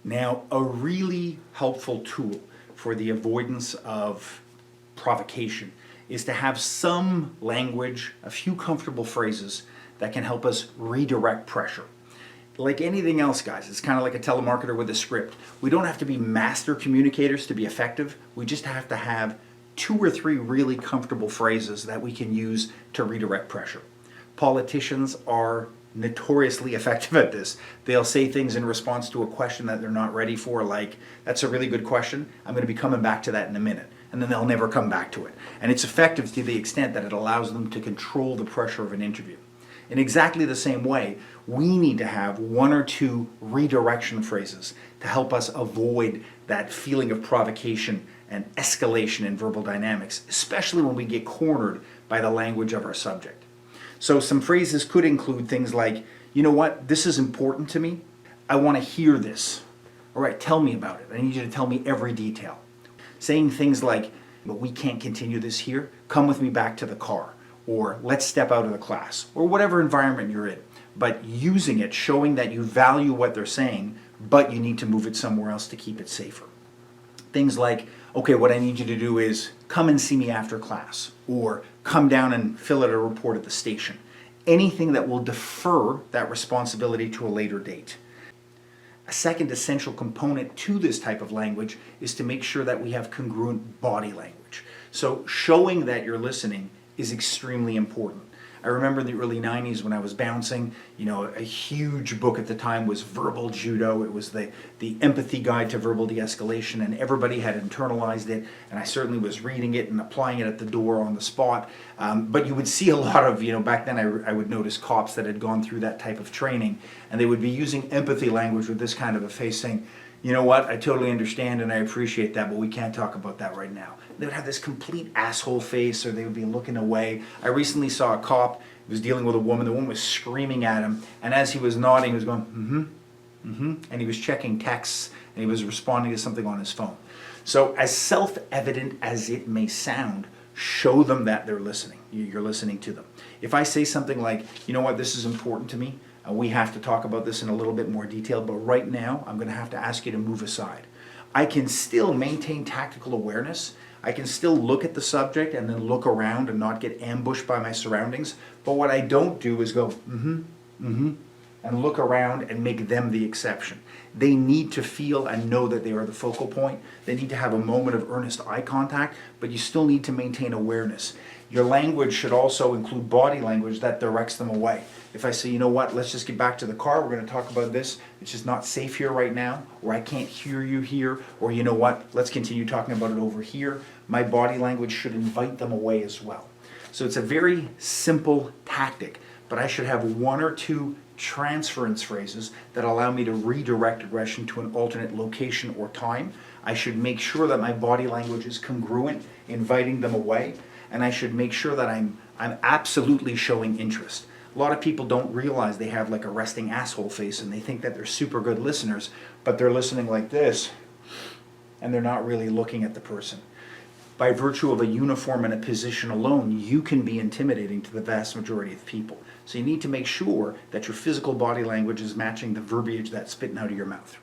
Now, a really helpful tool for the avoidance of provocation is to have some language, a few comfortable phrases that can help us redirect pressure. Like anything else, guys, it's kind of like a telemarketer with a script. We don't have to be master communicators to be effective. We just have to have 2 or 3 really comfortable phrases that we can use to redirect pressure. Politicians are notoriously effective at this. They'll say things in response to a question that they're not ready for, like, that's a really good question, I'm going to be coming back to that in a minute. And then they'll never come back to it. And it's effective to the extent that it allows them to control the pressure of an interview. In exactly the same way, we need to have 1 or 2 redirection phrases to help us avoid that feeling of provocation and escalation in verbal dynamics, especially when we get cornered by the language of our subject. So some phrases could include things like, you know what, this is important to me. I want to hear this. All right, tell me about it. I need you to tell me every detail. Saying things like, but we can't continue this here. Come with me back to the car. Or let's step out of the class. Or whatever environment you're in. But using it, showing that you value what they're saying, but you need to move it somewhere else to keep it safer. Things like, okay, what I need you to do is come and see me after class, or come down and fill out a report at the station. Anything that will defer that responsibility to a later date. A second essential component to this type of language is to make sure that we have congruent body language. So showing that you're listening is extremely important. I remember in the early 90s when I was bouncing, a huge book at the time was Verbal Judo. It was the empathy guide to verbal de-escalation, and everybody had internalized it, and I certainly was reading it and applying it at the door on the spot. But you would see a lot of, back then I would notice cops that had gone through that type of training, and they would be using empathy language with this kind of a face saying, you know what, I totally understand and I appreciate that, but we can't talk about that right now. They would have this complete asshole face, or they would be looking away. I recently saw a cop who was dealing with a woman. The woman was screaming at him, and as he was nodding, he was going, and he was checking texts, and he was responding to something on his phone. So as self-evident as it may sound, show them that they're listening. You're listening to them. If I say something like, you know what, this is important to me, we have to talk about this in a little bit more detail, but right now I'm going to have to ask you to move aside. I can still maintain tactical awareness. I can still look at the subject and then look around and not get ambushed by my surroundings. But what I don't do is go, and look around and make them the exception. They need to feel and know that they are the focal point. They need to have a moment of earnest eye contact, but you still need to maintain awareness. Your language should also include body language that directs them away. If I say, you know what, let's just get back to the car, we're going to talk about this, it's just not safe here right now, or I can't hear you here, or you know what, let's continue talking about it over here, my body language should invite them away as well. So it's a very simple tactic, but I should have 1 or 2 transference phrases that allow me to redirect aggression to an alternate location or time. I should make sure that my body language is congruent, inviting them away, and I should make sure that I'm absolutely showing interest. A lot of people don't realize they have like a resting asshole face, and they think that they're super good listeners, but they're listening like this, and they're not really looking at the person. By virtue of a uniform and a position alone, you can be intimidating to the vast majority of people. So you need to make sure that your physical body language is matching the verbiage that's spitting out of your mouth.